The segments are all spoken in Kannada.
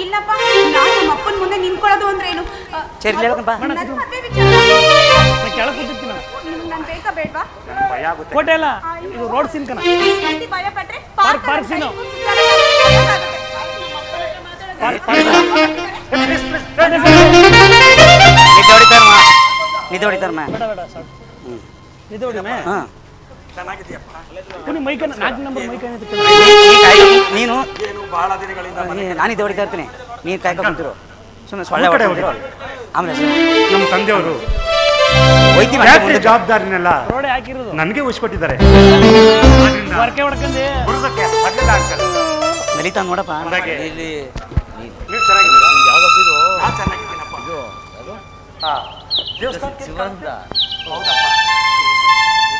ಇಲ್ಲಪ್ಪ ನಾನು ನಮ್ಮ ಅಪ್ಪನ ಮುಂದೆ ನಿಂತ್ಕೊಳ್ಳೋದು ಅಂದ್ರೆ ಏನು ನಾನು ಬೇಕಾ ಬೇಡ್ವಾ ಕೋಟೆ ಅಲ್ಲ ಇದು ರೋಡ್ ಸೀನ್ ಕಣ ಭಯ ಪಟ್ರೆ ಪಾರ್ಕ್ ಸೀನು ನಿದ್ದೆ ಹೊಡಿತಾರ ನೀನು ನಾನು ನಿದ್ದೆ ಹೊಡಿತಾ ಇರ್ತೀನಿ ನೀನು ಕಾಯ್ಕೊಂತಿರು ಸುಮ್ಮನೆ ಸೊಳ್ಳೆ ಹೊಡೆ ಹೋಗಿರೋ ಆಮೇಲೆ ನಮ್ಮ ತಂದೆಯವರು ಜವಾಬ್ದಾರಿನೆಲ್ಲ ನನಗೆ ವಹಿಸ್ಕೊಟ್ಟಿದ್ದಾರೆ ನಲಿತಾ ನೋಡಪ್ಪ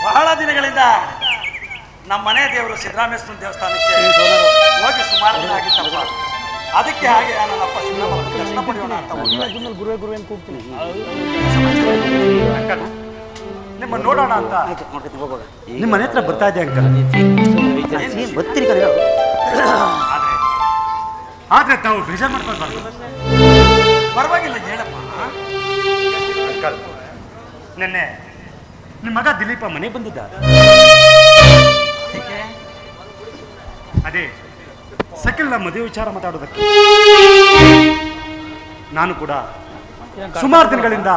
ಬಹಳ ದಿನಗಳಿಂದ ನಮ್ಮ ಮನೆ ದೇವರು ಸಿದ್ದರಾಮೇಶ್ವರ ದೇವಸ್ಥಾನಕ್ಕೆ ಹೋಗಿ ಸುಮಾರು ದಿನ ಆಗಿತ್ತಪ್ಪ. ಅದಕ್ಕೆ ಹಾಗೆ ನನ್ನಪ್ಪ ದರ್ಶನ ಪಡೆಯೋಣ ಅಂತ ಗುರುವೆ ಅಂತ ಕೂಗ್ತೀನಿ. ನಿಮ್ಮ ನೋಡೋಣ ಅಂತ ನಿಮ್ಮ ಮನೆ ಹತ್ರ ಬರ್ತಾ ಇದೆ ಅಂಕಲ್. ಬರ್ತೀನಿ ಆದ್ರೆ ತಾವು ಬೇಜಾರು ಮಾಡ್ಕೊಳ್ಬಾರ್ದು. ಪರವಾಗಿಲ್ಲ ಹೇಳಪ್ಪ ಅಂಕಲ್. ನಿನ್ನೆ ನಿಮ್ಮ ಮಗ ದಿಲೀಪ ಮನೆ ಬಂದಿದ್ದ. ಅದೇ ಸಕಲ್ನ ಮದುವೆ ವಿಚಾರ ಮಾತಾಡೋದಕ್ಕೆ. ನಾನು ಕೂಡ ಸುಮಾರು ದಿನಗಳಿಂದ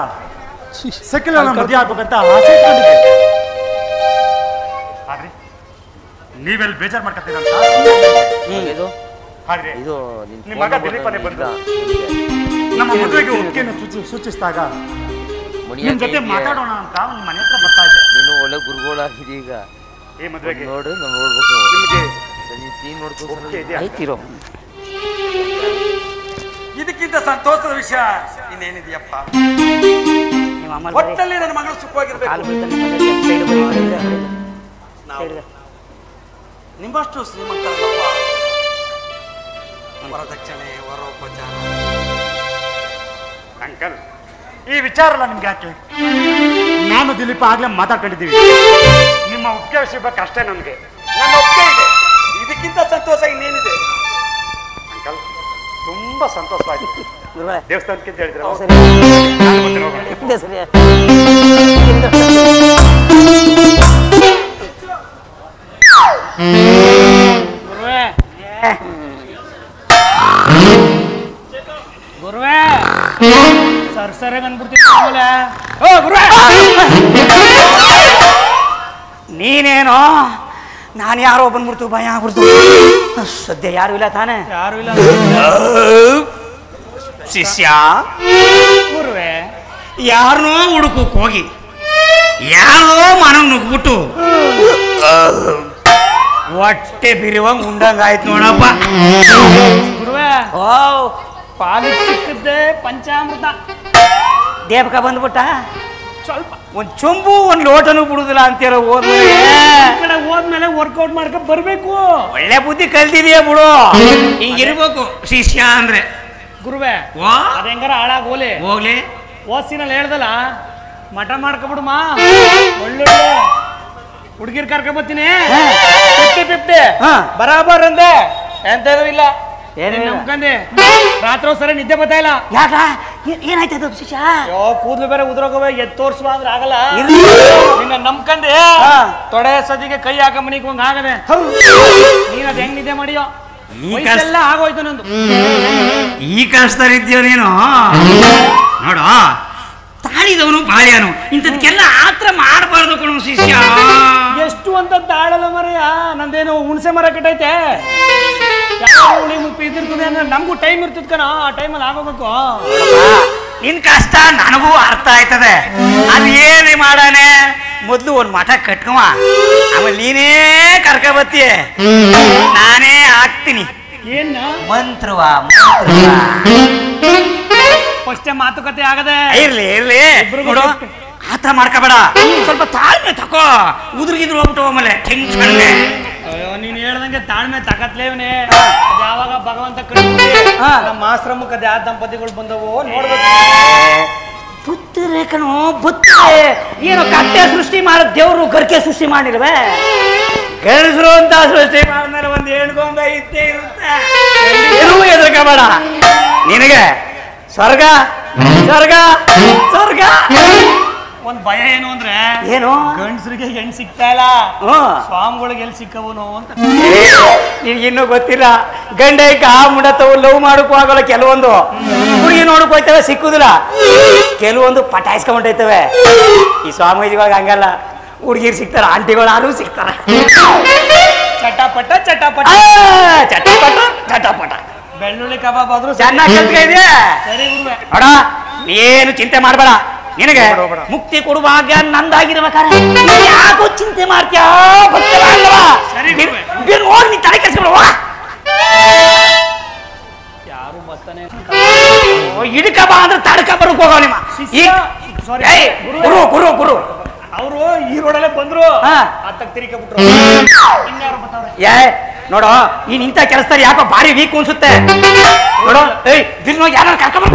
ಸಕಲ್ನ ಮದುವೆ ಆಗ್ಬೇಕಂತ ಆಸೆ ಇಟ್ಕೊಂಡಿದ್ದೆ. ಆದ್ರೆ ನೀವೆಲ್ಲಿ ಬೇಜಾರು ಮಾಡ್ಕೊತೀರಂತ. ಆದ್ರೆ ನಿಮ್ಮ ಮಗ ದಿಲೀಪನೇ ಬಂದು ನಮ್ಮ ಮದುವೆಗೆ ಒಪ್ಪಿಗೆಯನ್ನು ಸೂಚಿಸಿದಾಗ ನಿಮ್ ಜೊತೆ ಮಾತಾಡೋಣ ಅಂತ ನಿಮ್ಮ ಮನೆ ಹತ್ರ ಬರ್ತಾ ಇದೆ. ನೀನು ಒಳ್ಳೆ ಗುರುಗಳಾಗಿದೆ ಈಗ ಈ ಮದುವೆಗೆ ನೋಡು ನಾವು ನೋಡ್ಬೇಕು. ನಿಮಗೆ ಆಯ್ತಿರೋ ಇದಕ್ಕಿಂತ ಸಂತೋಷದ ವಿಷಯ ಇನ್ನೇನಿದೆಯಪ್ಪ. ಒಟ್ಟಲ್ಲಿ ನನ್ನ ಮಗಳು ಸುಖವಾಗಿರ್ಬೇಕು. ನಿಮ್ಮಷ್ಟು ಶ್ರೀಮಂತರಲ್ಲಪ್ಪ. ವರದಕ್ಷಿಣೆ ವರೋಪಚಾರ. ಅಂಕಲ್, ಈ ವಿಚಾರ ಎಲ್ಲ ನಿಮ್ಗೆ ಯಾಕೆ? ನಾನು ದಿಲೀಪ ಆಗ್ಲೇ ಮಾತಾಡ್ಕೊಂಡಿದ್ದೀವಿ. ನಿಮ್ಮ ಒಪ್ಪಿಗೆ ಸಿಗ್ಬೇಕು ಅಷ್ಟೇ. ನಮ್ಗೆ ನನ್ನ ಒಪ್ಪಿಗೆ ಇದೆ. ಇದಕ್ಕಿಂತ ಸಂತೋಷ ಇನ್ನೇನಿದೆ? ಅಂಕಲ್, ತುಂಬಾ ಸಂತೋಷವಾಗಿದೆ. ದೇವಸ್ಥಾನಕ್ಕೆ ಅಂತ ಹೇಳಿದ್ರೆ ಗುರುವೇ ಸರ್ ಅಂದ್ಬಿಡ್ತೀನಿ. ನೀನೇನೋ ನಾನು ಯಾರೋ ಬಂದ್ಬಿಡ್ತು, ಭಯ ಆಗ್ಬಿಡ್ತು. ಸದ್ಯ ಯಾರು ಇಲ್ಲ ತಾನೆ? ಯಾರು ಇಲ್ಲ ಶಿಷ್ಯ. ಗುರುವೇ, ಯಾರನ್ನೋ ಹುಡುಕಕ್ಕೆ ಹೋಗಿ ಯಾರೋ ಮನ ನುಗ್ಬಿಟ್ಟು ಹೊಟ್ಟೆ ಬಿರುವಂಗ್ ಉಂಡಂಗಾಯ್ತು ನೋಡಪ್ಪ. ಗುರುವೇ, ಪಾಲಿಗೆ ಸಿಕ್ಕಿದ್ದೆ ಪಂಚಾಮೃತ. ದೇವಕ ಬಂದ್ಬಿಟ್ಟ. ಸ್ವಲ್ಪ ಒಂದ್ ಚೊಂಬು ಒಂದ್ ಲೋಟನು ಬಿಡುದಿಲ್ಲ ಅಂತೀರ. ಹೋದ್ಮೇಲೆ ವರ್ಕೌಟ್ ಮಾಡ್ಕೊಂಡ್ ಬರ್ಬೇಕು. ಒಳ್ಳೆ ಬುದ್ಧಿ ಕಲ್ತಿದೀಯ ಬಿಡು. ಹಿಂಗಿರ್ಬೇಕು ಶಿಷ್ಯ ಅಂದ್ರೆ. ಗುರುವೇ, ಅದ ಹೆಂಗಾರ ಹಾಳಾಗ ಹೋಗ್ಲಿ. ಓದ್ಸಿನಲ್ಲಿ ಹೇಳ್ದಲ್ಲ, ಮಠ ಮಾಡ್ಕೊಬಿಡುಮ. ಒಳ್ಳೊಳ್ಳೆ ಹುಡುಗಿರ್ ಕರ್ಕೊಂಬತ್ತೀನಿ. 50-50 ಬರಾಬರ್ ಅಂದೆ. ಎಂತದೂ ಇಲ್ಲ. ನಮ್ಕಂದೆ ರಾತ್ರಿ ಸರಿ ನಿದ್ದೆ ಬರ್ತಾ ಇಲ್ಲ. ಯಾಕ ಏನಾಯ್ತದ ಶಿಷ್ಯ? ಕೂದ್ಲು ಬೇರೆ ಉದ್ರೋಗವೆ. ತೋರ್ಸುವ ಅಂದ್ರೆ ಆಗಲ್ಲ. ನಿನ್ನ ನಂಬ್ಕಂದೆ ತೊಡೆ ಸದಿಗೆ ಕೈ ಹಾಕ ಮನಿಗೆ ಹೋಗಂಗ ಆಗದೆ. ನೀನ್ ಅದ್ ಹೆಂಗ್ ನಿದ್ದೆ ಮಾಡಿಯೋ? ಎಲ್ಲ ಆಗೋಯ್ತು ನಂದು. ಈ ಕಷ್ಟದಲ್ಲಿದ್ದೀವ ನೀನು. ನೋಡು, ತಾಳಿದವನು ಬಾಳ್ಯಾನು. ಇಂಥದಕ್ಕೆಲ್ಲ ಆತ್ರ ಮಾಡಬಾರ್ದು ಕಣು ಶಿಷ್ಯ. ಎಷ್ಟು ಅಂತ ತಾಳಲ್ಲ ಮರೆಯ. ನಂದೇನು ಹುಣಸೆ ಮರ ಕೆಟ್ಟೈತೆ. ಹುಳಿ ಮುಪ್ಪಿ ಇದಿರ್ತದೆ ಅಂದ್ರೆ ನಮಗೂ ಟೈಮ್ ಇರ್ತದ ಕಣ. ಆ ಟೈಮಲ್ಲಿ ಆಗೋಬೇಕು. ನಿನ್ ಕಷ್ಟ ನನಗೂ ಅರ್ಥ ಆಯ್ತದೆ. ಅದು ಏನೇ ಮಾಡಾನೆ, ಮೊದ್ಲು ಒಂದ್ ಮಠ ಕಟ್ಕವ, ಆಮೇಲೆ ನೀನೇ ಕರ್ಕಬತ್ತೀಯ, ನಾನೇ ಹಾಕ್ತೀನಿ. ಏನ್ ಮಂತ್ರವ ಫಸ್ಟೇ ಮಾತುಕತೆ ಆಗದೆ. ಇರ್ಲಿ ನೋಡು, ಆತರ ಮಾಡ್ಕೋಬೇಡ. ಸ್ವಲ್ಪ ತಾಳ್ಮೆ ತಕೋ. ಉದ್ರಿಗಿದ್ರು ಹೋಗ್ಬಿಟ್ಟು ಆಮೇಲೆ ಟೆನ್ಷನ್. ನೀನ್ ಹೇಳ್ದಂಗೆ ತಾಳ್ಮೆ ತಕತ್ಲೇವನೇ. ಯಾವಾಗ ಭಗವಂತ ನಮ್ಮ ಆಶ್ರಮಕ್ಕೆ ಅದ ಯಾವ ದಂಪತಿಗಳು ಬಂದವು ನೋಡ್ಬೇಕು. ಬುತ್ತಿರೇಕನು ಬುತ್ತೆ. ಏನು ಕಟ್ಟೆ ಸೃಷ್ಟಿ ಮಾಡೋ ದೇವ್ರು ಗರ್ಕೆ ಸೃಷ್ಟಿ ಮಾಡಿಲ್ವೇ? ಗಣಸರು ಅಂತ ಸೃಷ್ಟಿ ಮಾಡಿದ್ಮೇಲೆ ಒಂದು ಹೆಣ್ಗೊಂಬೆ ಇತ್ತೇ ಇರುತ್ತೆ. ಎದುರ್ಕೋಬೇಡ. ನಿನಗೆ ಸ್ವರ್ಗ ಸ್ವರ್ಗ ಸ್ವರ್ಗ. ಒಂದ್ ಭಯ ಏನು ಅಂದ್ರೆ ಏನು ಗಂಡಸರಿಗೆ ಹೆಣ್ ಸಿಗ್ತಾ ಇಲ್ಲ, ಸ್ವಾಮಿಗಳಿಗೆ ಎಲ್ಲಿ ಸಿಕ್ಕವನು ಅಂತ. ನಿನ್ಗಿನ್ನೂ ಗೊತ್ತಿಲ್ಲ. ಗಂಡೈಕ ಮುಡತವು ಲವ್ ಮಾಡಕ್ಕೂ ಆಗೋಲ್ಲ. ಕೆಲವೊಂದು ಹುಡುಗಿ ನೋಡಕ್ ಹೋಯ್ತವೆ, ಸಿಕ್ಕುದಿಲ್ಲ. ಕೆಲವೊಂದು ಪಟಾಯಿಸ್ಕೊಂಡ್ಬಿಟ್ಟೈತವೆ. ಈ ಸ್ವಾಮೀಜಿವಾಗ ಹಂಗಲ್ಲ, ಹುಡುಗಿರು ಸಿಗ್ತಾರ, ಆಂಟಿಗಳು ಯಾರು ಸಿಗ್ತಾರ. ಚಟಾಪಟ ಚಟಾಪಟ ಚಟಪಟ ಚಟಪಟ. ಬೆಳ್ಳುಳ್ಳಿ ಕಬಾಬ್ ಆದ್ರೂ ಚೆನ್ನಾಗಿ ಕಲ್ತ್ಕ ಇದೆಯಾ? ಸರಿ ಗುರುವೆ. ನೋಡ, ಏನು ಚಿಂತೆ ಮಾಡಬೇಡ. ನಿನಗೆ ಮುಕ್ತಿ ಕೊಡುವ ಭಾಗ್ಯ ನಂದಾಗಿರ್ಬೇಕಾರೆ ಯಾಕೋ ಚಿಂತೆ ಮಾಡ್ತೀಯಾ? ಹೋಗಿ ನೀ ತಲೆ ಕೆಡಿಸ್ಕೊಂಡು ಹೋಗ. ಯಾರು ಬರ್ತಾನೆ ಇಡ್ಕ ಬಾ ಅಂದ್ರೆ ತಡ್ಕ ಬರಕ್ ಹೋಗ ನಿಮ್ಮ. ಗುರು ಗುರು ಗುರು ಅವರು ಈ ರೋಡಲ್ಲೇ ಬಂದ್ರು, ಹತ್ತಕ್ಕೆ ತಿರುಗಿ ಬಿಟ್ರು. ಇನ್ಯಾರು ಬರ್ತಾವ್ರೆ? ನೋಡೋ, ಈ ನಿಂತ ಕೆಲಸದಲ್ಲಿ ಯಾಕೋ ಭಾರಿ ವೀಕ್ ಅನ್ಸುತ್ತೆ. ನೋಡೋ, ಯಾರು ಕರ್ಕೊಂಡ್